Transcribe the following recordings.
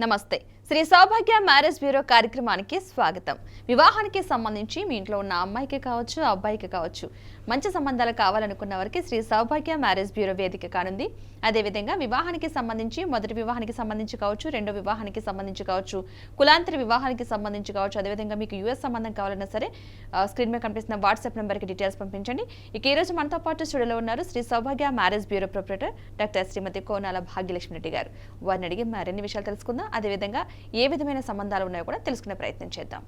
నమస్తే. శ్రీ సౌభాగ్య marriage bureau కార్యక్రమానికి స్వాగతం. వివాహానికి సంబంధించి మీ ఇంట్లో ఉన్న అమ్మాయికి కావచ్చు, అబ్బాయికి కావచ్చు, మంచి సంబంధాలు కావాలనుకున్న వారికి శ్రీ సౌభాగ్య మ్యారేజ్ బ్యూరో వేదిక కానుంది. అదేవిధంగా వివాహానికి సంబంధించి మొదటి వివాహానికి సంబంధించి కావచ్చు, రెండో వివాహానికి సంబంధించి కావచ్చు, కులాంతర వివాహానికి సంబంధించి కావచ్చు, అదేవిధంగా మీకు యూఎస్ సంబంధం కావాలన్నా సరే స్క్రీన్ మీద కనిపిస్తున్న వాట్సాప్ నెంబర్కి డీటెయిల్స్ పంపించండి. ఇక ఈ రోజు మనతో పాటు స్టూడియోలో ఉన్నారు శ్రీ సౌభాగ్య మ్యారేజ్ బ్యూరో ప్రొపరేటర్ డాక్టర్ శ్రీమతి కోనాల భాగ్యలక్ష్మి రెడ్డి గారు. వారిని అడిగి మరిన్ని విషయాలు తెలుసుకుందాం. అదేవిధంగా ఏ విధమైన సంబంధాలు ఉన్నాయో కూడా తెలుసుకునే ప్రయత్నం చేద్దాం.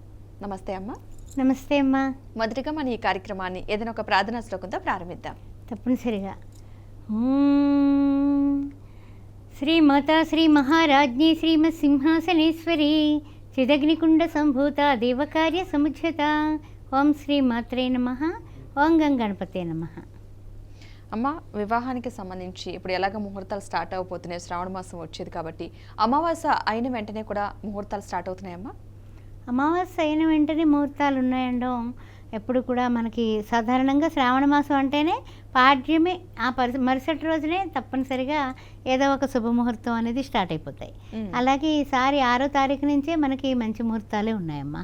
నమస్తే అమ్మ. నమస్తే అమ్మా. మొదటిగా మన ఈ కార్యక్రమాన్ని ఏదైనా ఒక ప్రార్థనా శ్లోకంతో ప్రారంభిద్దాం. తప్పనిసరిగా. శ్రీమాతా శ్రీ మహారాజ్ఞి శ్రీమత్ సింహాసనేశ్వరి చిదగ్నికుండ సంభూత దేవకార్య సముచ్యత. ఓం శ్రీ మాత్రే నమః. ఓం గణపతే నమః. అమ్మ, వివాహానికి సంబంధించి ఇప్పుడు ఎలాగ ముహూర్తాలు స్టార్ట్ అయిపోతున్నాయి, శ్రావణ మాసం వచ్చేది కాబట్టి అమావాస్య అయిన వెంటనే కూడా ముహూర్తాలు స్టార్ట్ అవుతున్నాయమ్మా? అమావాస్య అయిన వెంటనే ముహూర్తాలు ఉన్నాయండం ఎప్పుడు కూడా మనకి సాధారణంగా శ్రావణ మాసం అంటేనే పాడ్యమే, ఆ మరుసటి రోజునే తప్పనిసరిగా ఏదో ఒక శుభముహూర్తం అనేది స్టార్ట్ అయిపోతాయి. అలాగే ఈసారి 6వ తారీఖు నుంచే మనకి మంచి ముహూర్తాలే ఉన్నాయమ్మా.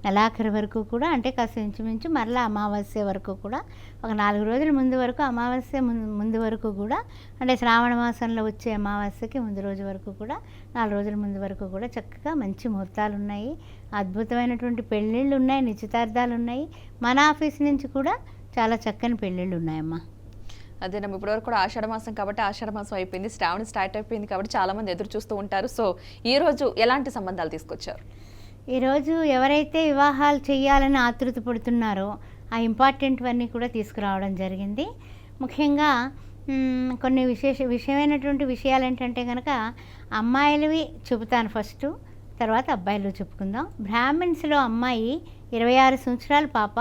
నెలాఖరు వరకు కూడా, అంటే కాస్త ఇంచుమించు మరలా అమావాస్య వరకు కూడా, ఒక 4 రోజుల ముందు వరకు, అమావాస్య ముందు వరకు కూడా, అంటే శ్రావణ మాసంలో వచ్చే అమావాస్యకి ముందు రోజు వరకు కూడా 4 రోజుల ముందు వరకు కూడా చక్కగా మంచి ముహూర్తాలు ఉన్నాయి. అద్భుతమైనటువంటి పెళ్ళిళ్ళు ఉన్నాయి, నిశ్చితార్థాలు ఉన్నాయి. మన ఆఫీస్ నుంచి కూడా చాలా చక్కని పెళ్ళిళ్ళు ఉన్నాయమ్మా. అదేనమ్మా, ఇప్పటివరకు కూడా ఆషాఢ మాసం కాబట్టి ఆషాఢ మాసం అయిపోయింది, శ్రావణ స్టార్ట్ అయిపోయింది కాబట్టి చాలా మంది ఎదురు చూస్తూ ఉంటారు. సో ఈ రోజు ఎలాంటి సంబంధాలు తీసుకొచ్చారు? ఈరోజు ఎవరైతే వివాహాలు చేయాలని ఆతృత పడుతున్నారో ఆ ఇంపార్టెంట్వన్నీ కూడా తీసుకురావడం జరిగింది. ముఖ్యంగా కొన్ని విషయమైనటువంటి విషయాలు ఏంటంటే కనుక అమ్మాయిలవి చెబుతాను ఫస్ట్, తర్వాత అబ్బాయిలు చెప్పుకుందాం. బ్రాహ్మిన్స్లో అమ్మాయి 26 సంవత్సరాల పాప,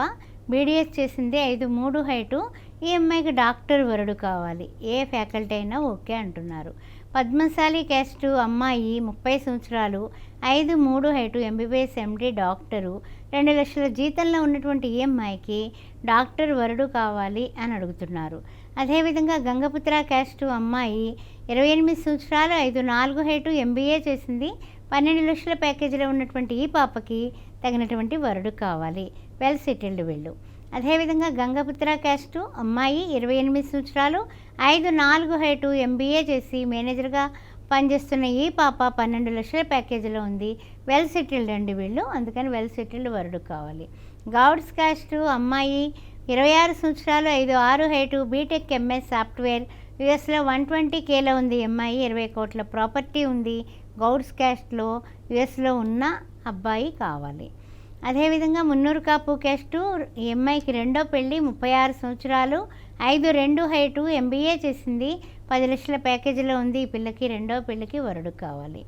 బీడీఎస్ చేసింది, 5'3" హైటు. ఈ అమ్మాయికి డాక్టర్ వరుడు కావాలి, ఏ ఫ్యాకల్టీ అయినా ఓకే అంటున్నారు. పద్మశాలి క్యాస్టు అమ్మాయి 30 సంవత్సరాలు, 5'3" హైటు, ఎంబీబీఎస్ ఎండి డాక్టరు, 2 లక్షల జీతంలో ఉన్నటువంటి ఈ అమ్మాయికి డాక్టర్ వరుడు కావాలి అని అడుగుతున్నారు. అదేవిధంగా గంగపుత్ర క్యాస్టు అమ్మాయి 28 సంవత్సరాలు, 5'4" హైటు, ఎంబీఏ చేసింది, 12 లక్షల ప్యాకేజీలో ఉన్నటువంటి ఈ పాపకి తగినటువంటి వరుడు కావాలి, వెల్ సెటిల్డ్ వీళ్ళు. అదేవిధంగా గంగపుత్ర క్యాస్టు అమ్మాయి 28 సంవత్సరాలు, 5'4" హైటు, ఎంబీఏ చేసి మేనేజర్గా పనిచేస్తున్న ఈ పాప 12 లక్షల ప్యాకేజీలో ఉంది, వెల్ సెటిల్డ్ అండి వీళ్ళు, అందుకని వెల్ సెటిల్డ్ వరుడు కావాలి. గౌడ్స్ క్యాస్టు అమ్మాయి 26 సంవత్సరాలు, 5'6" హైటు, బీటెక్ ఎంఎస్ సాఫ్ట్వేర్, యుఎస్లో 120Kలో ఉంది. అమ్మాయి 20 కోట్ల ప్రాపర్టీ ఉంది. గౌడ్స్ క్యాస్ట్లో యుఎస్లో ఉన్న అబ్బాయి కావాలి. అదేవిధంగా మున్నూరు కాపు క్యాస్టు ఈ అమ్మాయికి రెండో పెళ్ళి, 36 సంవత్సరాలు, 5'2" హైటు, ఎంబీఏ చేసింది, 10 లక్షల ప్యాకేజీలో ఉంది. ఈ పిల్లకి రెండో పెళ్ళికి వరుడు కావాలి.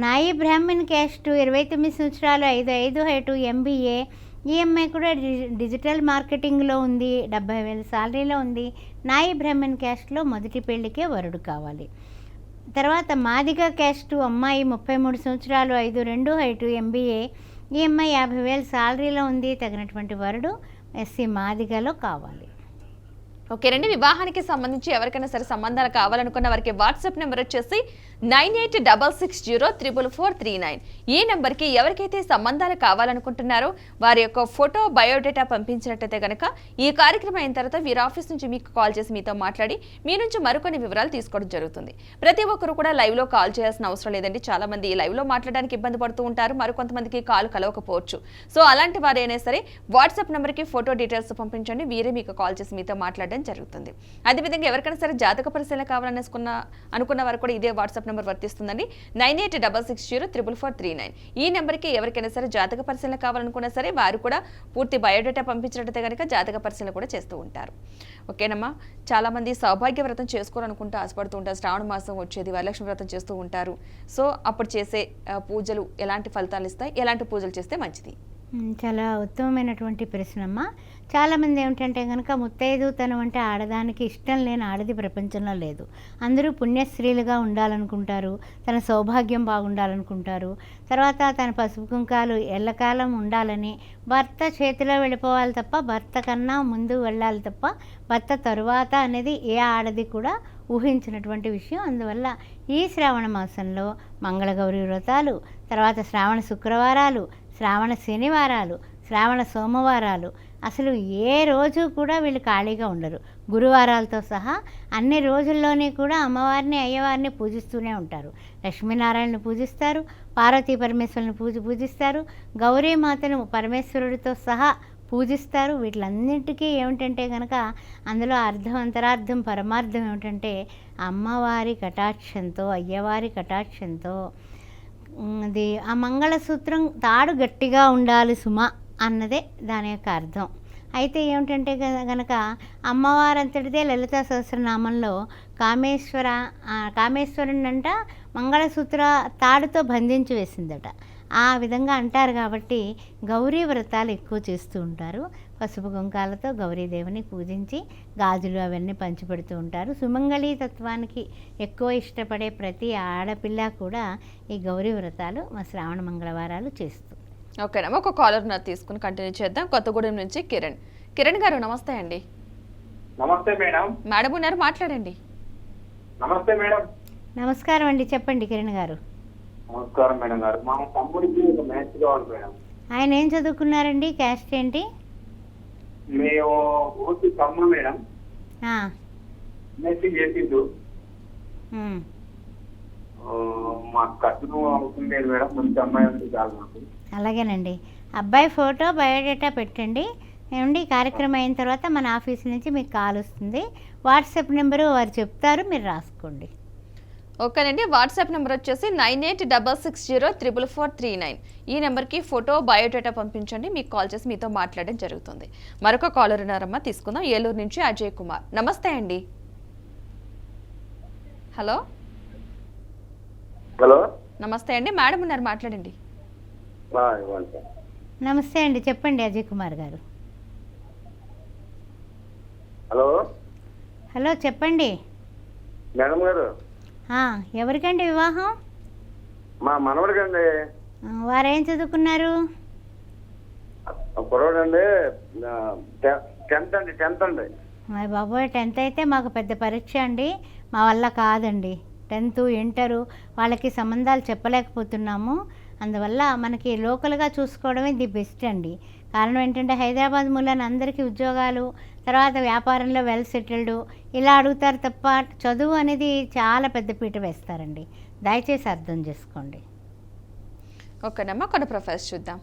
నాయి బ్రాహ్మణ్ క్యాస్టు 29 సంవత్సరాలు, 5'5" హైటు, ఎంబీఏ. ఈ అమ్మాయి కూడా డిజిటల్ మార్కెటింగ్లో ఉంది, 70,000 శాలరీలో ఉంది. నాయి బ్రాహ్మణ్ క్యాస్ట్లో మొదటి పెళ్ళికే వరుడు కావాలి. తర్వాత మాదిగ క్యాస్టు అమ్మాయి 33 సంవత్సరాలు, 5'2" హైటు, ఎంబీఏ. ఈ అమ్మాయి 50,000 శాలరీలో ఉంది, తగినటువంటి వరుడు ఎస్సీ మాదిగలో కావాలి. ఓకేనండి. వివాహానికి సంబంధించి ఎవరికైనా సరే సంబంధాలు కావాలనుకున్న వారికి వాట్సాప్ నెంబర్ వచ్చేసి 9866044439. ఈ నెంబర్కి ఎవరికైతే సంబంధాలు కావాలనుకుంటున్నారో వారి యొక్క ఫోటో, బయోడేటా పంపించినట్టయితే కనుక ఈ కార్యక్రమం అయిన తర్వాత వీరి ఆఫీస్ నుంచి మీకు కాల్ చేసి మీతో మాట్లాడి మీ నుంచి మరికొన్ని వివరాలు తీసుకోవడం జరుగుతుంది. ప్రతి ఒక్కరు కూడా లైవ్లో కాల్ చేయాల్సిన అవసరం లేదండి. చాలా మంది లైవ్లో మాట్లాడడానికి ఇబ్బంది పడుతూ ఉంటారు, మరికొంతమందికి కాల్ కలవకపోవచ్చు. సో అలాంటి వారైనా సరే వాట్సాప్ నెంబర్కి ఫోటో డీటెయిల్స్ పంపించండి, వీరే మీకు కాల్ చేసి మీతో మాట్లాడడం జరుగుతుంది. అదేవిధంగా ఎవరికైనా సరే జాతక పరిశీలన అనుకున్న వారు కూడా ఇదే వాట్సాప్ నెంబర్ వర్తిస్తుందండి. 9866044439. ఈ నెంబర్కి ఎవరికైనా సరే జాతక పరిశీలన కావాలనుకున్నా సరే వారు కూడా పూర్తి బయోడేటా పంపించినట్టయితే కనుక జాతక పరిశీలన కూడా చేస్తూ ఉంటారు. ఓకేనమ్మా. చాలా మంది సౌభాగ్య వ్రతం చేసుకోవాలనుకుంటూ ఆశపడుతూ ఉంటారు. శ్రావణ మాసం వచ్చేది, వరలక్ష్మి వ్రతం చేస్తూ ఉంటారు. సో అప్పుడు చేసే పూజలు ఎలాంటి ఫలితాలు ఇస్తాయి, ఎలాంటి పూజలు చేస్తే మంచిది? చాలా ఉత్తమమైనటువంటి ప్రశ్నమ్మ. చాలామంది ఏమిటంటే కనుక ముత్తైదుతనం అంటే ఆడదానికి ఇష్టం లేని ఆడది ప్రపంచంలో లేదు. అందరూ పుణ్యస్త్రీలుగా ఉండాలనుకుంటారు, తన సౌభాగ్యం బాగుండాలనుకుంటారు, తర్వాత తన పసుపు కుంకాలు ఎల్లకాలం ఉండాలని, భర్త చేతిలో వెళ్ళిపోవాలి తప్ప భర్త కన్నా ముందు వెళ్ళాలి తప్ప భర్త తరువాత అనేది ఏ ఆడది కూడా ఊహించినటువంటి విషయం. అందువల్ల ఈ శ్రావణ మాసంలో మంగళగౌరి వ్రతాలు, తర్వాత శ్రావణ శుక్రవారాలు, శ్రావణ శనివారాలు, శ్రావణ సోమవారాలు, అసలు ఏ రోజు కూడా వీళ్ళు ఖాళీగా ఉండరు. గురువారాలతో సహా అన్ని రోజుల్లోనే కూడా అమ్మవారిని అయ్యవారిని పూజిస్తూనే ఉంటారు. లక్ష్మీనారాయణని పూజిస్తారు, పార్వతీ పరమేశ్వరుని పూజిస్తారు, గౌరీమాతను పరమేశ్వరుడితో సహా పూజిస్తారు. వీటిలన్నిటికీ ఏమిటంటే కనుక అందులో అర్థం, అంతరార్థం, పరమార్థం ఏమిటంటే అమ్మవారి కటాక్షంతో, అయ్యవారి కటాక్షంతో అది ఆ మంగళసూత్రం తాడు గట్టిగా ఉండాలి సుమ అన్నదే దాని యొక్క అర్థం. అయితే ఏమిటంటే కనుక అమ్మవారంతటిదే లలితా సహస్రనామంలో కామేశ్వరునంట మంగళసూత్ర తాడుతో బంధించి వేసిందట. ఆ విధంగా అంటారు కాబట్టి గౌరీ వ్రతాలు ఎక్కువ చేస్తూ ఉంటారు. పసుపు కుంకాలతో గౌరీదేవిని పూజించి గాజులు అవన్నీ పంచిపెడుతూ ఉంటారు. సుమంగళీ తత్వానికి ఎక్కువ ఇష్టపడే ప్రతి ఆడపిల్ల కూడా ఈ గౌరీ వ్రతాలు మా శ్రావణ మంగళవారాలు చేస్తుంది. ఓకేనా, ఒక కాలర్ తీసుకుని కంటిన్యూ చేద్దాం. కొత్తగూడెం నుంచి కిరణ్ గారు నమస్తే అండి. నమస్తే మేడం. మేడం ఉన్నారు, మాట్లాడండి. నమస్తే మేడం. నమస్కారం అండి, చెప్పండి కిరణ్ గారు. నమస్కారం మేడం గారు. మా తమ్ముడికి ఒక మ్యాచ్ కావాలి మేడం. ఆయన ఏం చదువుకున్నారండి? క్యాస్ట్ ఏంటి? మేము ఊరికి కమ్మ మేడం. మెస్సింగ్ చేసిండు. మాకు కట్నం అవసరం లేదు మేడం, మంచి అమ్మాయి అంటే చాలు మాకు. అలాగేనండి, అబ్బాయి ఫోటో బయోడేటా పెట్టండి. ఏమండి, కార్యక్రమం అయిన తర్వాత మన ఆఫీస్ నుంచి మీకు కాల్ వస్తుంది. వాట్సాప్ నెంబరు వారు చెప్తారు, మీరు రాసుకోండి. ఓకేనండి, వాట్సాప్ నెంబర్ వచ్చేసి 9866044439. ఈ నెంబర్కి ఫోటో బయోడేటా పంపించండి, మీకు కాల్ చేసి మీతో మాట్లాడడం జరుగుతుంది. మరొక కాలర్ ఉన్నారమ్మా, తీసుకుందాం. ఏలూరు నుంచి అజయ్ కుమార్. నమస్తే అండి. హలో హలో నమస్తే అండి, మేడం ఉన్నారు, మాట్లాడండి. నమస్తే అండి, చెప్పండి అజయ్ కుమార్ గారు. హలో హలో చెప్పండి మేడం గారు. ఎవరికండి వివాహం? మా మనవడికండి. వారేం చదువుకున్నారు? కురవాడండి, 10th అండి. మరి బాబోయ్, 10th అయితే మాకు పెద్ద పరీక్ష అండి, మా వల్ల కాదండి. 10th ఇంటరు వాళ్ళకి సంబంధాలు చెప్పలేకపోతున్నాము. అందువల్ల మనకి లోకల్గా చూసుకోవడమే ది బెస్ట్ అండి. కారణం ఏంటంటే హైదరాబాద్ మూలాన అందరికీ ఉద్యోగాలు, తర్వాత వ్యాపారంలో వెల్ సెటిల్డ్ ఇలా అడుగుతారు తప్ప చదువు అనేది చాలా పెద్ద పీట వేస్తారండి. దయచేసి అర్థం చేసుకోండి. ఓకేనమ్మా, కొన్ని ప్రొఫైల్స్ చూద్దాం.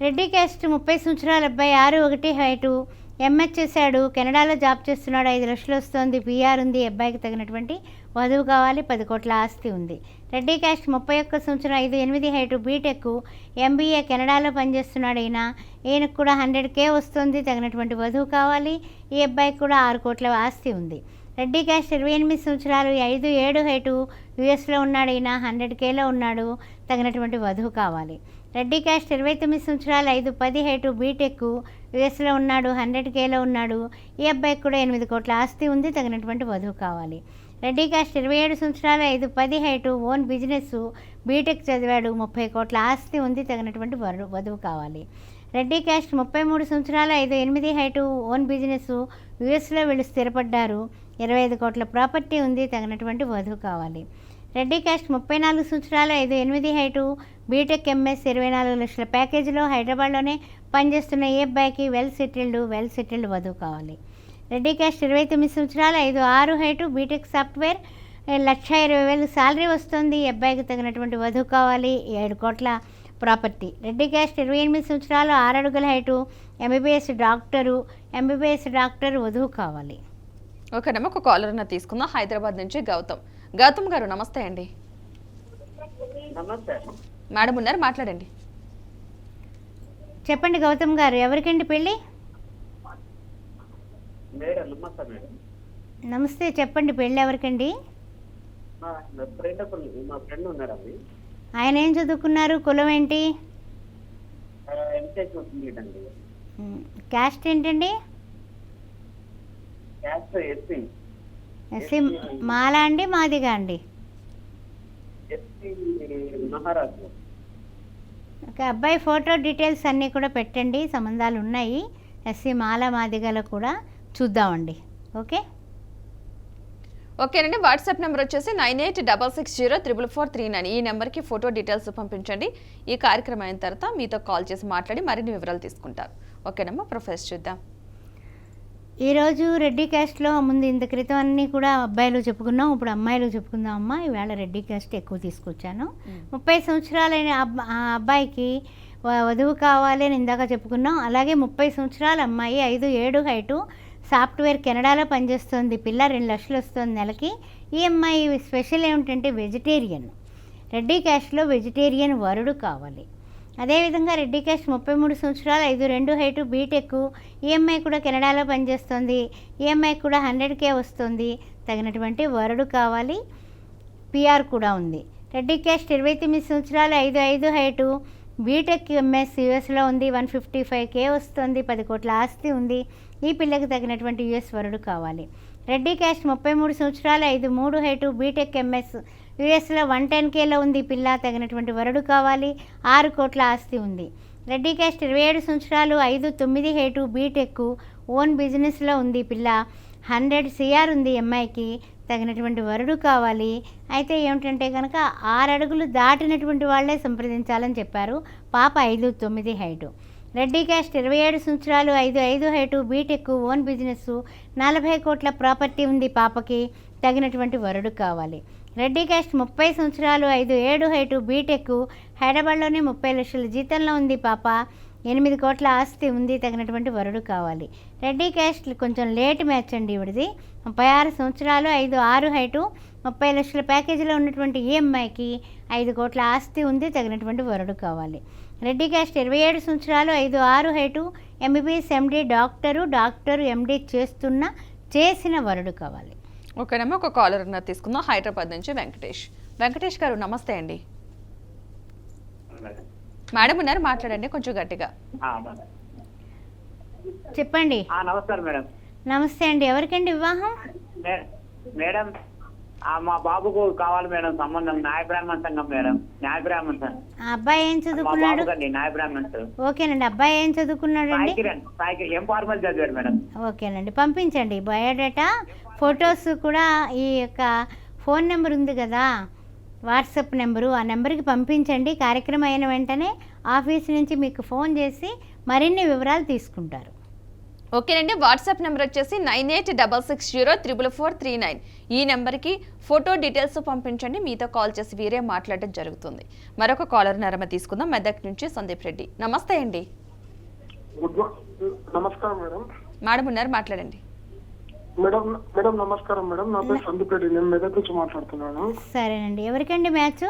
రెడ్డి క్యాస్ట్, 30 సంవత్సరాలు, అబ్బాయి, 6'1" హైటు, ఎంఎస్ చేశాడు, కెనడాలో జాబ్ చేస్తున్నాడు, 5 లక్షలు వస్తుంది, పిఆర్ ఉంది, అబ్బాయికి తగినటువంటి వధువు కావాలి, 10 కోట్ల ఆస్తి ఉంది. రెడ్డి క్యాస్ట్, 31 సంవత్సరం, 5'8" హైటు, బీటెక్, ఎంబీఏ, కెనడాలో పనిచేస్తున్నాడు. ఈయనకు కూడా 100K వస్తుంది, తగినటువంటి వధువు కావాలి. ఈ అబ్బాయికి కూడా 6 కోట్ల ఆస్తి ఉంది. రెడ్డి క్యాస్ట్, 28 సంవత్సరాలు, 5'7" హైటు, యుఎస్లో ఉన్నాడు. ఈయన 100Kలో ఉన్నాడు, తగినటువంటి వధువు కావాలి. రెడ్డి క్యాస్ట్, 29 సంవత్సరాలు, 5'10" హైటు, బీటెక్, యుఎస్లో ఉన్నాడు, 100Kలో ఉన్నాడు. ఈ అబ్బాయికి కూడా 8 కోట్ల ఆస్తి ఉంది, తగినటువంటి వధువు కావాలి. రెడ్డి క్యాస్ట్, 27 సంవత్సరాలు, 5'10" హైటు, ఓన్ బిజినెస్, బీటెక్ చదివాడు, 30 కోట్ల ఆస్తి ఉంది, తగినటువంటి వధువు కావాలి. రెడ్డి క్యాస్ట్, 33 సంవత్సరాలు, 5'8" హైటు, ఓన్ బిజినెస్, యుఎస్లో వీళ్ళు స్థిరపడ్డారు, 25 కోట్ల ప్రాపర్టీ ఉంది, తగినటువంటి వధువు కావాలి. రెడ్డి క్యాస్ట్, 34 సంవత్సరాలు, 5'8" హైటు, బీటెక్, ఎంఎస్, 24 లక్షల ప్యాకేజీలో హైదరాబాద్లోనే పనిచేస్తున్న ఏ అబ్బాయికి వెల్ సెటిల్డ్ వధువు కావాలి. రెడ్డి క్యాస్ట్, 29 సంవత్సరాలు, 5'6" హైటు, బీటెక్ సాఫ్ట్వేర్, 1,20,000 శాలరీ వస్తుంది, ఈ అబ్బాయికి తగినటువంటి వధువు కావాలి, 7 కోట్ల ప్రాపర్టీ. రెడ్డి క్యాస్ట్, 28 సంవత్సరాలు, 6 అడుగుల హైటు, ఎంబీబీఎస్ డాక్టర్ వధువు కావాలి. ఓకేనమ్మా, ఒక కాలర్ తీసుకుందాం. హైదరాబాద్ నుంచి గౌతమ్ గారు, నమస్తే అండి. నమస్తే మేడం ఉన్నారు, మాట్లాడండి. చెప్పండి గౌతమ్ గారు, ఎవరికండి పెళ్ళి? మేడం నమస్తే మేడం. నమస్తే, చెప్పండి పెళ్ళి ఎవరికండి? మా ఫ్రెండ్ ఉన్నారండి. ఆయన ఏం చదువుకున్నారు? కులం ఏంటి? ఎంటెక్ కంప్లీట్ అండి. క్యాస్ట్ ఏంటండి? Caste SC. ఎస్సీ మాలా అండి, మాదిగా అండి? ఎస్సీ మహారాష్ట్ర. ఓకే, అబ్బాయి ఫోటో డీటెయిల్స్ అన్నీ కూడా పెట్టండి, సంబంధాలు ఉన్నాయి. ఎస్సీ మాలా మాదిగలో కూడా చూద్దామండి. ఓకే ఓకేనండి. వాట్సాప్ నెంబర్ వచ్చేసి 9866044339. ఈ నెంబర్కి ఫోటో డీటెయిల్స్ పంపించండి. ఈ కార్యక్రమం అయిన తర్వాత మీతో కాల్ చేసి మాట్లాడి మరిన్ని వివరాలు తీసుకుంటారు. ఓకేనమ్మా, ప్రొఫెస్ చూద్దాం. ఈరోజు రెడ్డి క్యాస్ట్లో ముందు ఇంత క్రితం అన్నీ కూడా అబ్బాయిలు చెప్పుకున్నాం, ఇప్పుడు అమ్మాయిలు చెప్పుకుందాం అమ్మా. ఈవేళ రెడ్డి క్యాస్ట్ ఎక్కువ తీసుకొచ్చాను. 30 సంవత్సరాలైన ఆ అబ్బాయికి వధువు కావాలి అని ఇందాక చెప్పుకున్నాం. అలాగే 30 సంవత్సరాల అమ్మాయి 5'7" హైటు, సాఫ్ట్వేర్ కెనడాలో పనిచేస్తుంది. పిల్ల 2 లక్షలు వస్తుంది నెలకి. ఈ అమ్మాయి స్పెషల్ ఏమిటంటే వెజిటేరియన్. రెడ్డి క్యాస్ట్లో వెజిటేరియన్ వరుడు కావాలి. అదేవిధంగా రెడ్డి క్యాస్ట్ 33 సంవత్సరాలు 5'2" హైటు, బీటెక్. ఈఎంఐ కూడా కెనడాలో పనిచేస్తుంది. ఈఎంఐ కూడా 100K వస్తుంది. తగినటువంటి వరుడు కావాలి. పిఆర్ కూడా ఉంది. రెడ్డి క్యాస్ట్ 29 సంవత్సరాలు 5'5" హైటు, బీటెక్ ఎంఎస్ యూఎస్లో ఉంది. 155K వస్తుంది. 10 కోట్ల ఆస్తి ఉంది. ఈ పిల్లకి తగినటువంటి యూఎస్ వరుడు కావాలి. రెడ్డి క్యాస్ట్ 33 సంవత్సరాలు 5'3" హైటు, బీటెక్ ఎంఎస్ యూఎస్లో 110Kలో ఉంది. పిల్ల తగినటువంటి వరుడు కావాలి. 6 కోట్ల ఆస్తి ఉంది. రెడ్డి క్యాస్ట్ 27 సంవత్సరాలు 5'9" హైటు, బీటెక్, ఓన్ బిజినెస్లో ఉంది. పిల్ల 100 CR ఉంది. అమ్మాయికి తగినటువంటి వరుడు కావాలి. అయితే ఏమిటంటే కనుక 6 అడుగులు దాటినటువంటి వాళ్ళే సంప్రదించాలని చెప్పారు. పాప 5'9" హైటు. రెడ్డి క్యాస్ట్ 27 సంవత్సరాలు 5'5" హైటు, బీటెక్, ఓన్ బిజినెస్, 40 కోట్ల ప్రాపర్టీ ఉంది. పాపకి తగినటువంటి వరుడు కావాలి. రెడ్డి క్యాస్ట్ 30 సంవత్సరాలు 5'7" హైటు, బీటెక్, హైదరాబాద్లోనే 30 లక్షల జీతంలో ఉంది. పాప 8 కోట్ల ఆస్తి ఉంది. తగినటువంటి వరుడు కావాలి. రెడ్డి క్యాస్ట్ కొంచెం లేట్ మ్యాచ్ అండి ఇవిడిది. 36 సంవత్సరాలు 5'6" హైటు, 30 లక్షల ప్యాకేజీలో ఉన్నటువంటి ఈ అమ్మాయికి 5 కోట్ల ఆస్తి ఉంది. తగినటువంటి వరుడు కావాలి. రెడ్డి క్యాస్ట్ 27 సంవత్సరాలు 5'6" హైటు, ఎంబీబీఎస్, ఎండి, డాక్టర్ ఎండి చేసిన వరుడు కావాలి. ఓకేనమ్మా, ఒక కాలర్ ఉన్నారు, తీసుకుందాం. హైదరాబాద్ నుంచి వెంకటేష్ గారు నమస్తే అండి. మేడం ఉన్నారు, మాట్లాడండి కొంచెం గట్టిగా. చెప్పండి. నమస్కారం మేడం. నమస్తే అండి. ఎవరికండి వివాహం? మేడం మా బాబుకు కావాలి మేడం సంబంధం. న్యాయ బ్రాహ్మణ సంఘం మేడం. న్యాయ బ్రాహ్మణ సంఘం. ఆ అబ్బాయి ఏం చదువుకున్నాడు? న్యాయ బ్రాహ్మణ. ఓకేనండి. అబ్బాయి ఏం చదువుకున్నాడు అండి? ఎం ఫార్మల్ చదివాడు మేడం. ఓకేనండి, పంపించండి బయోడేటా, ఫొటోస్ కూడా. ఈ యొక్క ఫోన్ నెంబర్ ఉంది కదా, వాట్సాప్ నెంబరు, ఆ నెంబర్కి పంపించండి. కార్యక్రమం అయిన వెంటనే ఆఫీస్ నుంచి మీకు ఫోన్ చేసి మరిన్ని వివరాలు తీసుకుంటారు. ఓకేనండి. వాట్సాప్ నెంబర్ వచ్చేసి 9866044439. ఈ నెంబర్కి ఫోటో డీటెయిల్స్ పంపించండి. మీతో కాల్ చేసి వీరే మాట్లాడడం జరుగుతుంది. మరొక కాలర్ నరమ తీసుకుందాం. మెదక్ నుంచి సందీప్ రెడ్డి. నమస్తే అండి. నమస్కారం మేడం. మేడం ఉన్నారు, మాట్లాడండి. మేడం నమస్కారం మేడం. నా పేరు సందీప్ రెడ్డి. నేను మెదక్ నుంచి మాట్లాడుతున్నాను. సరేనండి. ఎవరికండి మ్యాచ్?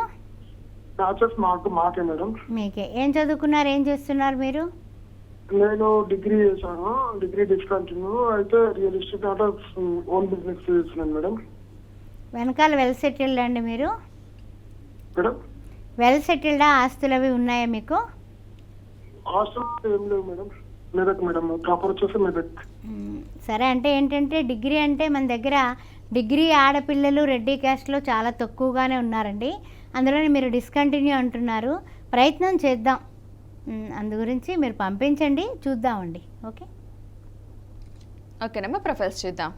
మ్యాచెస్ మాకే మేడం. మీకే. ఏం చదువుకున్నారు, ఏం చేస్తున్నారు మీరు? నేను డిగ్రీ చేశాను. డిగ్రీ డిస్కంటిన్యూ అయితే రియల్ ఎస్టేట్ అంటే ఓన్ బిజినెస్ చేస్తున్నాను మేడం. వెనకాల వెల్ సెటిల్డ్ అండి మీరు? మేడం వెల్ సెటిల్డా? ఆస్తులు అవి ఉన్నాయా మీకు? హాస్టల్ ఏం లేవు మేడం. మెదక్ మేడం. ప్రాపర్ వచ్చేసి మెదక్. సరే, అంటే ఏంటంటే డిగ్రీ అంటే మన దగ్గర డిగ్రీ ఆడపిల్లలు రెడ్డి క్యాస్ట్లో చాలా తక్కువగానే ఉన్నారండి. అందులోనే మీరు డిస్కంటిన్యూ అంటున్నారు. ప్రయత్నం చేద్దాం. అందు గురించి మీరు పంపించండి, చూద్దామండి. ఓకేనమ్మా, ప్రొఫైల్స్ చూద్దాం.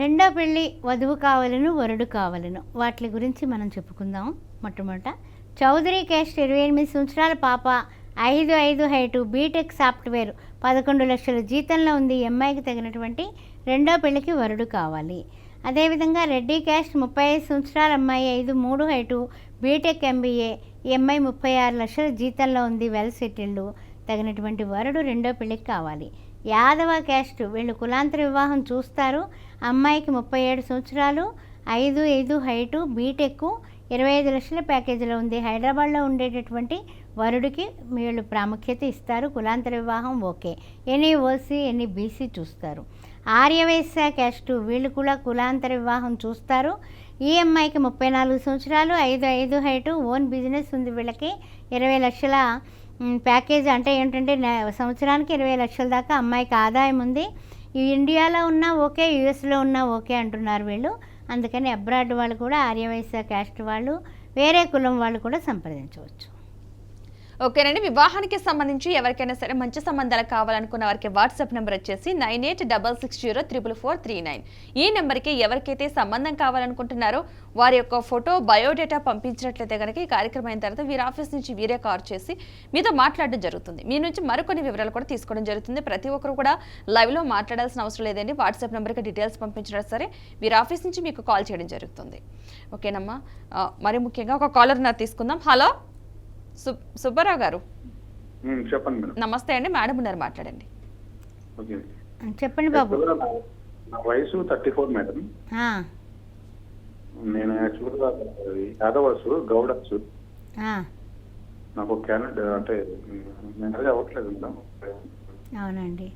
రెండో పెళ్ళి వధువు కావాలను, వరుడు కావాలను, వాటి గురించి మనం చెప్పుకుందాం. మొట్టమొదట చౌదరి క్యాస్ట్ 28 సంవత్సరాల పాప 5'5" హైటు, బీటెక్ సాఫ్ట్వేర్, 11 లక్షల జీతంలో ఉంది. ఎంఐకి తగినటువంటి రెండో పెళ్ళికి వరుడు కావాలి. అదేవిధంగా రెడ్డి క్యాస్ట్ 35 సంవత్సరాల అమ్మాయి 5'3" హైటు, బీటెక్ ఎంబీఏ, ఎంఐ 36 లక్షల జీతంలో ఉంది. Well settled. తగినటువంటి వరుడు రెండో పెళ్ళికి కావాలి. యాదవ క్యాస్ట్, వీళ్ళు కులాంతర వివాహం చూస్తారు. అమ్మాయికి 37 సంవత్సరాలు 5'5" హైటు, బీటెక్, 25 లక్షల ప్యాకేజీలో ఉంది. హైదరాబాద్లో ఉండేటటువంటి వరుడికి వీళ్ళు ప్రాముఖ్యత ఇస్తారు. కులాంతర వివాహం okay. Any OC, any BC చూస్తారు. ఆర్యవైశ్య క్యాస్ట్, వీళ్ళు కూడా కులాంతర వివాహం చూస్తారు. ఈ అమ్మాయికి 34 సంవత్సరాలు 5'5" హైటు, ఓన్ బిజినెస్ ఉంది. వీళ్ళకి 20 లక్షల ప్యాకేజ్. అంటే ఏంటంటే సంవత్సరానికి 20 లక్షల దాకా అమ్మాయికి ఆదాయం ఉంది. ఇండియాలో ఉన్నా ఓకే, యూఎస్లో ఉన్నా ఓకే అంటున్నారు వీళ్ళు. అందుకని అబ్రాడ్ వాళ్ళు కూడా, ఆర్యవైశ్య క్యాస్ట్ వాళ్ళు, వేరే కులం వాళ్ళు కూడా సంప్రదించవచ్చు. ఓకేనండి. వివాహానికి సంబంధించి ఎవరికైనా సరే మంచి సంబంధాలు కావాలనుకున్న వారికి వాట్సాప్ నెంబర్ వచ్చేసి 9866044439. ఈ నెంబర్కి ఎవరికైతే సంబంధం కావాలనుకుంటున్నారో వారి యొక్క ఫోటో బయోడేటా పంపించినట్లయితే కనుక ఈ కార్యక్రమం అయిన తర్వాత వీరి ఆఫీస్ నుంచి వీరే కాల్ చేసి మీతో మాట్లాడడం జరుగుతుంది. మీ నుంచి మరికొన్ని వివరాలు కూడా తీసుకోవడం జరుగుతుంది. ప్రతి ఒక్కరు కూడా లైవ్లో మాట్లాడాల్సిన అవసరం లేదండి. వాట్సాప్ నెంబర్కి డీటెయిల్స్ పంపించినా సరే వీరి ఆఫీస్ నుంచి మీకు కాల్ చేయడం జరుగుతుంది. ఓకేనమ్మా. మరి ముఖ్యంగా ఒక కాలర్ నా తీసుకుందాం. హలో సుబ్బారావు గారు, చెప్పండి మేడం. నమస్తే అండి. మేడం ఉన్నారు, మాట్లాడండి. ఓకే, చెప్పండి బాబు. నా వయసు 34 మేడం. నేను యాక్చువల్గా యాదవర్సు గౌడర్సు. నాకు క్యానడా అంటే మ్యారేజ్ అవ్వట్లేదు మేడం. అవునండి,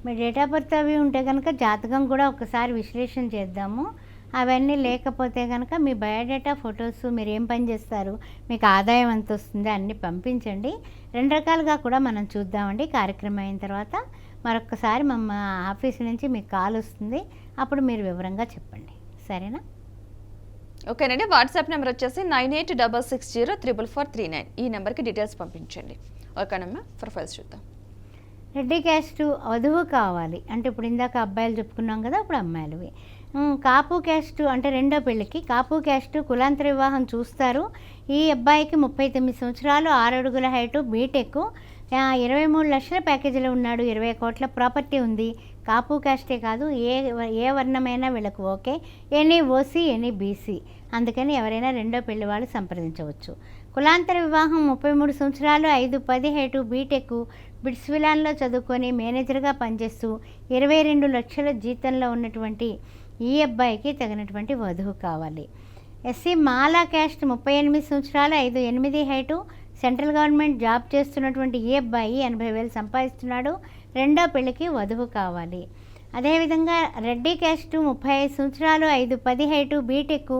మీ డేట్ ఆఫ్ బర్త్ అవి ఉంటే కనుక జాతకం కూడా ఒకసారి విశ్లేషణ చేద్దాము. అవన్నీ లేకపోతే కనుక మీ బయోడేటా, ఫొటోస్, మీరు ఏం పని చేస్తారు, మీకు ఆదాయం ఎంత వస్తుంది అన్నీ పంపించండి. 2 రకాలుగా కూడా మనం చూద్దామండి. కార్యక్రమం అయిన తర్వాత మరొకసారి మా ఆఫీస్ నుంచి మీకు కాల్ వస్తుంది, అప్పుడు మీరు వివరంగా చెప్పండి. సరేనా? ఓకేనండి. వాట్సాప్ నెంబర్ వచ్చేసి 9866044439. ఈ నెంబర్కి డీటెయిల్స్ పంపించండి. ఓకేనమ్మా. ప్రొఫైల్స్ చూద్దాం. రెడ్డి క్యాస్ట్ వధువు కావాలి అంటే ఇప్పుడు ఇందాక అబ్బాయిలు చెప్పుకున్నాం కదా, ఇప్పుడు అమ్మాయిలవి. కాపు క్యాస్ట్ అంటే రెండో పెళ్ళికి కాపు క్యాస్ట్ కులాంతర వివాహం చూస్తారు. ఈ అబ్బాయికి 39 సంవత్సరాలు, 6 అడుగుల హైటు, బీటెక్, 23 లక్షల ప్యాకేజీలో ఉన్నాడు, 20 కోట్ల ప్రాపర్టీ ఉంది. కాపు క్యాస్టే కాదు, ఏ వర్ణమైనా వీళ్ళకు okay. Any OC, any BC. అందుకని ఎవరైనా రెండో పెళ్లి వాళ్ళు సంప్రదించవచ్చు. కులాంతర వివాహం 33 సంవత్సరాలు, 5'10" హైటు, బీటెక్, బిట్స్విలాన్లో చదువుకొని మేనేజర్గా పనిచేస్తూ 22 లక్షల జీతంలో ఉన్నటువంటి ఈ అబ్బాయికి తగినటువంటి వధువు కావాలి. ఎస్సీ మాలా క్యాస్ట్ 38 సంవత్సరాలు, 5'8" హైటు, సెంట్రల్ గవర్నమెంట్ జాబ్ చేస్తున్నటువంటి ఈ అబ్బాయి 80,000 సంపాదిస్తున్నాడు. రెండో పెళ్లికి వధువు కావాలి. అదేవిధంగా రెడ్డి క్యాస్ట్ 35 సంవత్సరాలు, 5'10" హైటు, బీటెక్,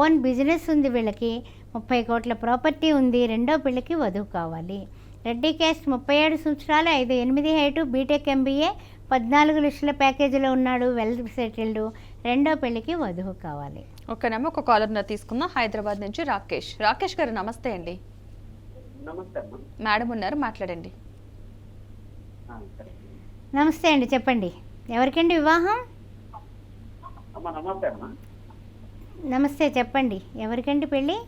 ఓన్ బిజినెస్ ఉంది వీళ్ళకి, 30 కోట్ల ప్రాపర్టీ ఉంది. రెండో పెళ్లికి వధువు కావాలి. రెడ్డి క్యాస్ట్ 37 సంవత్సరాలు, 5'8" హైటు, బీటెక్, ఎంబీఏ, 14 లక్షల ప్యాకేజీలో ఉన్నాడు, వెల్ సెటిల్డ్. రెండో పెళ్లికి వధువు కావాలి. ఓకేనమ్మా. ఒక కాలర్ తీసుకుందాం. హైదరాబాద్ నుంచి రాకేష్. రాకేష్ గారు నమస్తే అండి. నమస్తే అమ్మా. మేడం ఉన్నారు, మాట్లాడండి. నమస్తే అండి, చెప్పండి. ఎవరికండి వివాహం? అమ్మా నమస్తే అమ్మా. నమస్తే, చెప్పండి. ఎవరికండి పెళ్ళి?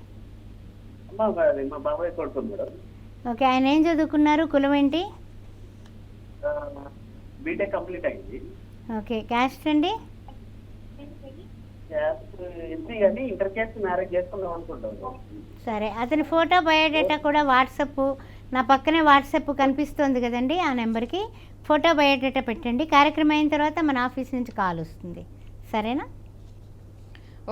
అమ్మా అది మా బాబాయ్ కొడుకు మేడం. ఓకే, ఆయన ఏం చదువుకున్నారు, కులం ఏంటి? బీటెక్ కంప్లీట్ అయింది. ఓకే, క్యాస్ట్ అండి? ఎస్సీ కానీ ఇంటర్ చేసి మ్యారేజ్ చేసుకుందాం అనుకుంటాను. సరే, అతని ఫోటో బయోడేటా కూడా వాట్సప్, నా పక్కనే వాట్సప్ కనిపిస్తుంది కదండి, ఆ నెంబర్కి ఫోటో బయోడేటా పెట్టండి. కార్యక్రమం అయిన తర్వాత మన ఆఫీస్ నుంచి కాల్ వస్తుంది. సరేనా?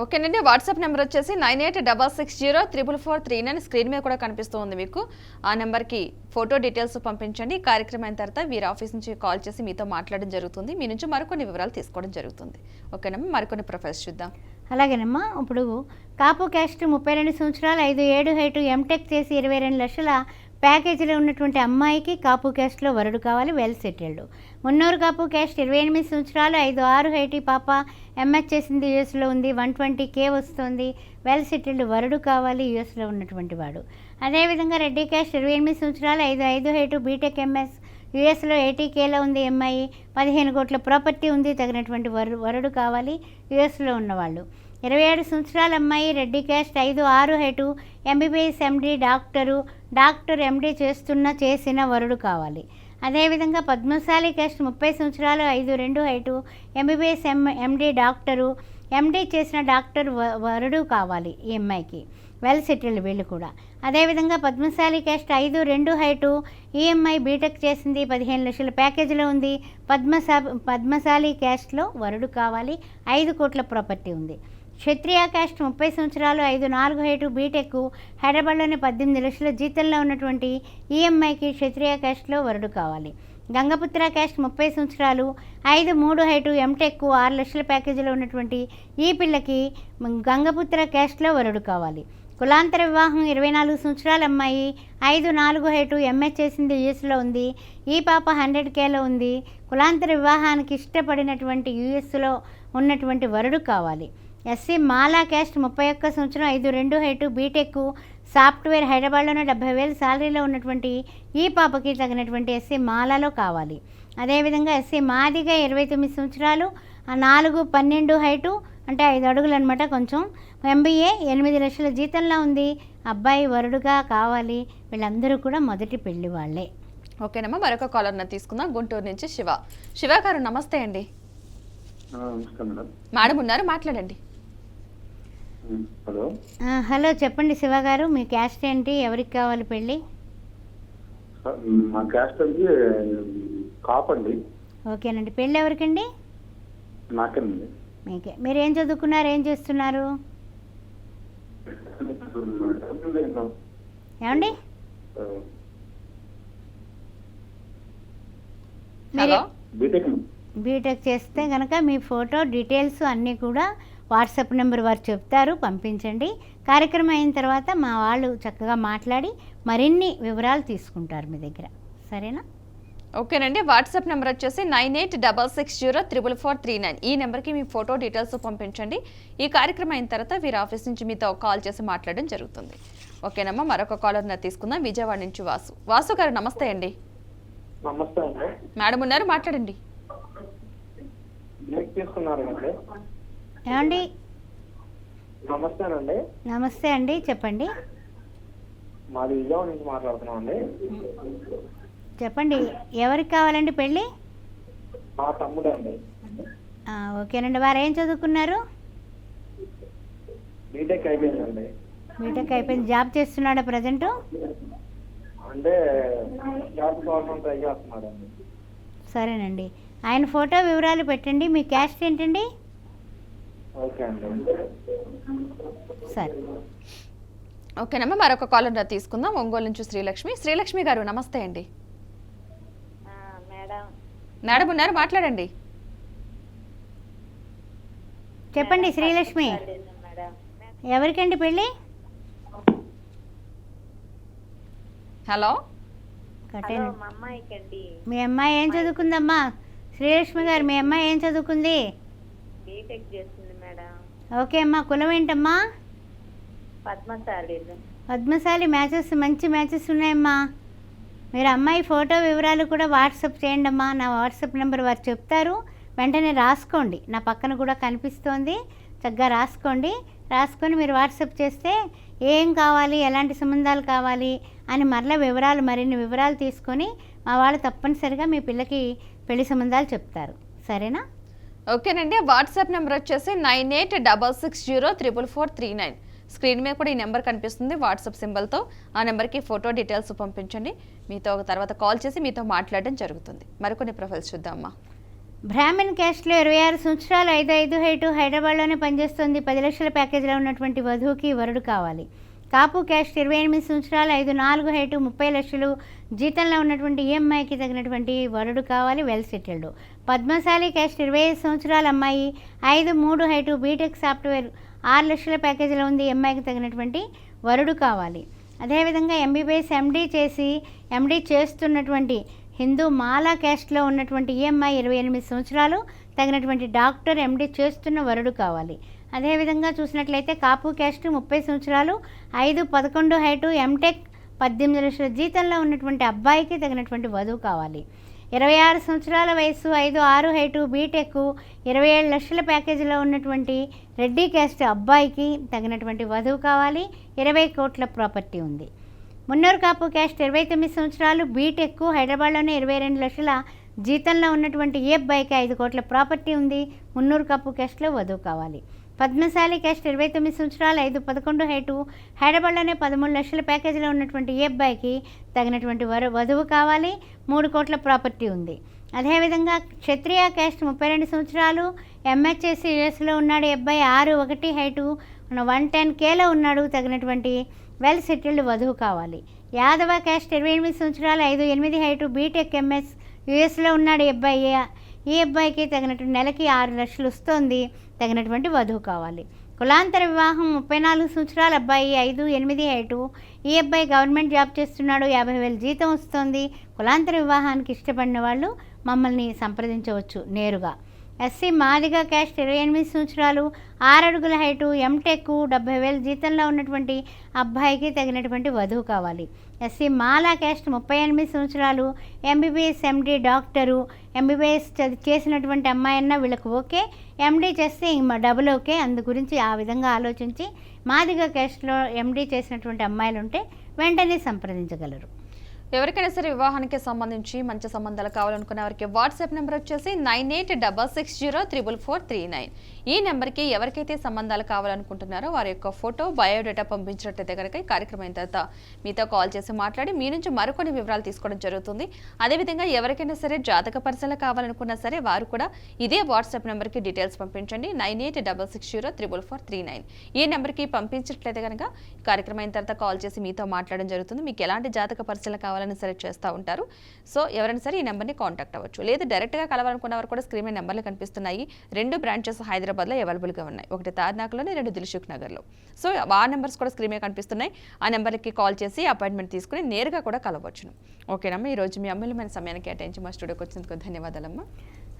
ఓకేనండి. వాట్సాప్ నెంబర్ వచ్చేసి 9866044439. స్క్రీన్ మీద కూడా కనిపిస్తూ ఉంది మీకు. ఆ నెంబర్కి ఫోటో డీటెయిల్స్ పంపించండి. ఈ కార్యక్రమం అయిన తర్వాత వీరి ఆఫీస్ నుంచి కాల్ చేసి మీతో మాట్లాడడం జరుగుతుంది. మీ నుంచి మరికొన్ని వివరాలు తీసుకోవడం జరుగుతుంది. ఓకేనమ్మా. మరికొన్ని ప్రొఫైల్స్ చూద్దాం. అలాగేనమ్మా. ఇప్పుడు కాపు క్యాస్ట్ 32 సంవత్సరాలు, 5'7" హైటు, ఎంటెక్ చేసి 22 లక్షల ప్యాకేజీలో ఉన్నటువంటి అమ్మాయికి కాపు క్యాస్ట్లో వరుడు కావాలి, well settled. Munnuru Kapu caste 28 సంవత్సరాలు, 5'6" హైట్, పాప ఎంఎస్ చేసింది, యూఎస్లో ఉంది, 120K వస్తుంది, వెల్ సెటిల్డ్, వరుడు కావాలి, యూఎస్లో ఉన్నటువంటి వాడు. అదేవిధంగా రెడ్డి క్యాస్ట్ 28 సంవత్సరాలు, 5'5" హైటు, బీటెక్, ఎంఎస్, యూఎస్లో 80Kలో ఉంది, ఎంఐ, 15 కోట్ల ప్రాపర్టీ ఉంది, తగినటువంటి వరుడు కావాలి, యూఎస్లో ఉన్నవాళ్ళు. 27 సంవత్సరాల అమ్మాయి, రెడ్డి క్యాస్ట్, 5'6" హైటు, ఎంబీబీఎస్, ఎండి, డాక్టర్ ఎండి చేసిన వరుడు కావాలి. అదేవిధంగా పద్మశాలి క్యాస్ట్ 30 సంవత్సరాలు, 5'2" హైటు, ఎంబీబీఎస్, ఎండి, ఎండి చేసిన డాక్టర్ వరుడు కావాలి ఈ అమ్మాయికి, వెల్ సెటిల్డ్ వీళ్ళు కూడా. అదేవిధంగా Padmashali caste 5'2" height, EMI, BTech చేసింది, 15 లక్షల ప్యాకేజీలో ఉంది, పద్మశాలి క్యాస్ట్లో వరుడు కావాలి, 5 కోట్ల ప్రాపర్టీ ఉంది. క్షత్రియ క్యాస్ట్ 30 సంవత్సరాలు, 5'4" హైటు, బీటెక్, హైదరాబాద్లోని 18 లక్షల జీతంలో ఉన్నటువంటి ఈఎంఐకి క్షత్రియ క్యాస్ట్లో వరుడు కావాలి. గంగపుత్ర క్యాస్ట్ 30 సంవత్సరాలు, 5'3" హైటు, ఎంటెక్, 6 లక్షల ప్యాకేజీలో ఉన్నటువంటి ఈ పిల్లకి గంగపుత్ర క్యాస్ట్లో వరుడు కావాలి. కులాంతర వివాహం 24 సంవత్సరాల అమ్మాయి, 5'4" హైటు, ఎంఎస్ చేసింది, యూఎస్లో ఉంది, ఈ పాప 100Kలో ఉంది. కులాంతర వివాహానికి ఇష్టపడినటువంటి యూఎస్లో ఉన్నటువంటి వరుడు కావాలి. ఎస్సీ మాలా క్యాస్ట్ 31 సంవత్సరం, 5'2" హైటు, బీటెక్, సాఫ్ట్వేర్ హైదరాబాద్లోనే 70,000 శాలరీలో ఉన్నటువంటి ఈ పాపకి తగినటువంటి ఎస్సీ మాలలో కావాలి. అదేవిధంగా ఎస్సీ మాదిగా 29 సంవత్సరాలు, 4'12" హైటు, అంటే 5 అడుగులు అనమాట. కొంచెం MBA, 8 లక్షల జీతంలో ఉంది. అబ్బాయి వరుడుగా కావాలి. వీళ్ళందరూ కూడా మొదటి పెళ్లి వాళ్ళే. ఓకేనమ్మా, మరొక కాలర్ని తీసుకుందాం. గుంటూరు నుంచి శివ గారు నమస్తే అండి. నమస్తే మేడం. మేడం ఉన్నారు, మాట్లాడండి. హలో. హలో, చెప్పండి శివ గారు, మీ క్యాస్ట్ ఏంటి, ఎవరికి కావాలి పెళ్ళి? మా క్యాస్ట్ అండి కాపండి. ఓకేనండి, పెళ్ళి ఎవరికండి? నాకేనండి. మీకే. మీరు ఏం చదువుకున్నారు, ఏం చేస్తున్నారు? ఏమండి? హలో. బీటెక్ చేస్తే కనుక మీ ఫోటో డీటెయిల్స్ అన్నీ కూడా వాట్సాప్ నెంబర్ వారు చెప్తారు, పంపించండి. కార్యక్రమం అయిన తర్వాత మా వాళ్ళు చక్కగా మాట్లాడి మరిన్ని వివరాలు తీసుకుంటారు మీ దగ్గర. సరేనా? ఓకేనండి, వాట్సాప్ నెంబర్ వచ్చేసి 9866044439. ఈ నెంబర్కి మీ ఫోటో డీటెయిల్స్ పంపించండి. ఈ కార్యక్రమం అయిన తర్వాత వీరి ఆఫీస్ నుంచి మీతో కాల్ చేసి మాట్లాడడం జరుగుతుంది. ఓకేనమ్మా, మరొక కాలర్ తీసుకుందాం. విజయవాడ నుంచి వాసు గారు నమస్తే అండి. నమస్తే అండి. మేడం ఉన్నారు, మాట్లాడండి. ఏమండి? నమస్తేనండి. నమస్తే అండి, చెప్పండి. మాది విజయవాడ నుంచి మాట్లాడుతున్నాం అండి. చెప్పండి, ఎవరికి కావాలండి పెళ్ళి? మా తమ్ముడు అండి. ఓకేనండి, వారు ఏం చదువుకున్నారు? బీటెక్ అయిపోయిందండి. బీటెక్ అయిపోయింది. జాబ్ చేస్తున్నాడా ప్రజెంటు? అంటే జాబ్ కోసం ట్రై చేస్తున్నాడండి. సరేనండి, ఆయన ఫోటో వివరాలు పెట్టండి. మీ క్యాస్ట్ ఏంటండి? ఓకే అండి. సరే. ఓకేనమ్మా, మరొక కాలర్ తీసుకుందాం. ఒంగోలు నుంచి శ్రీలక్ష్మి గారు నమస్తే అండి. మేడం ఉన్నారు, మాట్లాడండి. చెప్పండి శ్రీలక్ష్మి, ఎవరికండి పెళ్ళి? హలో. మీ అమ్మాయి ఏం చదువుకుందమ్మా? శ్రీలక్ష్మి గారు, మీ అమ్మాయి ఏం చదువుకుంది? బీటెక్ చేస్తుంది మేడం. ఓకే అమ్మా, కులం ఏంటమ్మా? పద్మశాలి. మంచి మ్యాచెస్ ఉన్నాయమ్మా. మీరు అమ్మాయి ఫోటో వివరాలు కూడా వాట్సాప్ చేయండి అమ్మా. నా వాట్సాప్ నెంబర్ వారు చెప్తారు, వెంటనే రాసుకోండి. నా పక్కన కూడా కనిపిస్తోంది, చక్కగా రాసుకొని మీరు వాట్సాప్ చేస్తే ఏం కావాలి, ఎలాంటి సంబంధాలు కావాలి అని మరిన్ని వివరాలు తీసుకొని మా వాళ్ళు తప్పనిసరిగా మీ పిల్లకి పెళ్లి సంబంధాలు చెప్తారు. సరేనా? ఓకేనండి, వాట్సాప్ నెంబర్ వచ్చేసి 9866044439. స్క్రీన్ మీద కూడా ఈ నెంబర్ కనిపిస్తుంది వాట్సాప్ సింబల్తో. ఆ నెంబర్కి ఫోటో డీటెయిల్స్ పంపించండి. మీతో తర్వాత కాల్ చేసి మీతో మాట్లాడడం జరుగుతుంది. మరికొన్ని ప్రొఫైల్స్ చూద్దామా. బ్రాహ్మణ్ క్యాస్ట్లో 26 సంవత్సరాలు, 5'5" హైటు, హైదరాబాద్లోనే పనిచేస్తుంది. 10 లక్షల ప్యాకేజీలో ఉన్నటువంటి వధువుకి వరుడు కావాలి. కాపు క్యాస్ట్ 28 సంవత్సరాలు, 5'4" హైటు, 30 లక్షలు జీతంలో ఉన్నటువంటి EMIకి తగినటువంటి వరుడు కావాలి, వెల్ సెటిల్డ్. పద్మశాలి క్యాస్ట్ 25 సంవత్సరాల అమ్మాయి, 5'3" హైటు, బీటెక్ సాఫ్ట్వేర్, 6 లక్షల ప్యాకేజీలో ఉంది. EMIకి తగినటువంటి వరుడు కావాలి. అదేవిధంగా MBBS MD చేస్తున్నటువంటి హిందూ మాలా క్యాస్ట్లో ఉన్నటువంటి EMI 28 సంవత్సరాలు, తగినటువంటి డాక్టర్ MD చేస్తున్న వరుడు కావాలి. అదేవిధంగా చూసినట్లయితే కాపు క్యాస్ట్ 30 సంవత్సరాలు, 5'11" హైటు, MTech, 18 లక్షల జీతంలో ఉన్నటువంటి అబ్బాయికి తగినటువంటి వధువు కావాలి. 26 సంవత్సరాల వయసు, 5'6" హైటు, బీటెక్, 27 లక్షల ప్యాకేజీలో ఉన్నటువంటి రెడ్డి క్యాస్ట్ అబ్బాయికి తగినటువంటి వధువు కావాలి. 20 కోట్ల ప్రాపర్టీ ఉంది. మున్నూరు కాపు క్యాస్ట్ 29 సంవత్సరాలు, బీటెక్, హైదరాబాద్లోనే 22 లక్షల జీతంలో ఉన్నటువంటి ఈ అబ్బాయికి 5 కోట్ల ప్రాపర్టీ ఉంది. మున్నూరు కాపు క్యాస్ట్లో వధువు కావాలి. పద్మశాలి క్యాస్ట్ 29 సంవత్సరాలు, 5'11" హైటు, హైదరాబాద్లోనే 13 లక్షల ప్యాకేజీలో ఉన్నటువంటి ఈ అబ్బాయికి తగినటువంటి వధువు కావాలి. 3 కోట్ల ప్రాపర్టీ ఉంది. అదేవిధంగా క్షత్రియ క్యాస్ట్ 32 సంవత్సరాలు, MHSC యూఎస్లో ఉన్నాడు. ఈ అబ్బాయి 6'1" హైటు, 110Kలో ఉన్నాడు. తగినటువంటి వెల్ సెటిల్డ్ వధువు కావాలి. యాదవ క్యాస్ట్ 28 సంవత్సరాలు, 5'8" హైటు, బీటెక్ MS యూఎస్లో ఉన్నాడు. ఈ అబ్బాయికి తగినటువంటి నెలకి 6 లక్షలు వస్తుంది. తగినటువంటి వధువు కావాలి. కులాంతర వివాహం 34 సంవత్సరాల అబ్బాయి, 5'8" హైటు, ఈ అబ్బాయి గవర్నమెంట్ జాబ్ చేస్తున్నాడు. 50,000 జీతం వస్తుంది. కులాంతర వివాహానికి ఇష్టపడిన వాళ్ళు మమ్మల్ని సంప్రదించవచ్చు నేరుగా. ఎస్సీ మాదిగ క్యాస్ట్ 28 సంవత్సరాలు, 6 అడుగుల హైటు, ఎంటెక్, 70,000 జీతంలో ఉన్నటువంటి అబ్బాయికి తగినటువంటి వధువు కావాలి. ఎస్సీ మాలా క్యాస్ట్ 38 సంవత్సరాలు, ఎంబీబీఎస్, ఎండీ, డాక్టరు, ఎంబీబీఎస్ చేసినటువంటి అమ్మాయి వీళ్ళకి ఓకే, ఎండీ చేస్తే డబుల్ ఓకే. అందు గురించి ఆ విధంగా ఆలోచించి మాదిగ క్యాస్ట్లో ఎండీ చేసినటువంటి అమ్మాయిలు ఉంటే వెంటనే సంప్రదించగలరు. ఎవరికైనా సరే వివాహానికి సంబంధించి మంచి సంబంధాలు కావాలనుకునే వారికి వాట్సాప్ నెంబర్ వచ్చేసి 9866044439. ఈ నెంబర్కి ఎవరికైతే సంబంధాలు కావాలనుకుంటున్నారో వారి యొక్క ఫోటో, బయోడేటా పంపించినట్లయితే కనుక ఈ కార్యక్రమం అయిన తర్వాత మీతో కాల్ చేసి మాట్లాడి మీ నుంచి మరికొన్ని వివరాలు తీసుకోవడం జరుగుతుంది. అదేవిధంగా ఎవరికైనా సరే జాతక పరిశీలన కావాలనుకున్నా సరే వారు కూడా ఇదే వాట్సాప్ నెంబర్కి డీటెయిల్స్ పంపించండి. 9866044439. ఈ నెంబర్కి పంపించినట్లయితే కనుక ఈ కార్యక్రమం అయిన తర్వాత కాల్ చేసి మీతో మాట్లాడడం జరుగుతుంది. మీకు ఎలాంటి జాతక పరిశీలన కావాలని సెలెక్ట్ చేస్తూ ఉంటారు. సో ఎవరైనా సరే ఈ నెంబర్ని కాంటాక్ట్ అవ్వచ్చు. లేదా డైరెక్ట్గా కలవాలనుకున్న వారు కూడా స్క్రీన్ మీద నెంబర్లు కనిపిస్తున్నాయి. 2 బ్రాంచెస్ హైదరాబాద్లో అవైలబుల్గా ఉన్నాయి. ఒకటి తార్నాకలోని, 2 దిల్సుఖ్ నగర్లో. సో ఆ నెంబర్స్ కూడా స్క్రీన్ మీద కనిపిస్తున్నాయి. ఆ నెంబర్కి కాల్ చేసి అపాయింట్మెంట్ తీసుకుని నేరుగా కూడా కలవచ్చును. ఓకేనమ్మా, ఈరోజు మీ అమూల్యమైన సమయానికి కేటాయించి మా స్టూడియోకి వచ్చినందుకు ధన్యవాదాలమ్మా.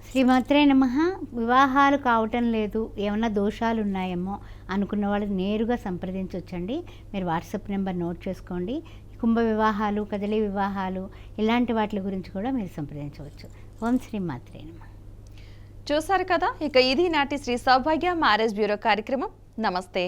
శ్రీమాత్రే నమః. వివాహాలు కావటం లేదు, ఏమన్నా దోషాలు ఉన్నాయేమో అనుకున్న వాళ్ళు నేరుగా సంప్రదించవచ్చండి. మీరు వాట్సాప్ నెంబర్ నోట్ చేసుకోండి. కుంభ వివాహాలు, కదలి వివాహాలు ఇలాంటి వాటి గురించి కూడా మీరు సంప్రదించవచ్చు. ఓం శ్రీమాత్రే నమః. చూసారు కదా, ఇక ఇది నాటి శ్రీ సౌభాగ్య మ్యారేజ్ బ్యూరో కార్యక్రమం. నమస్తే.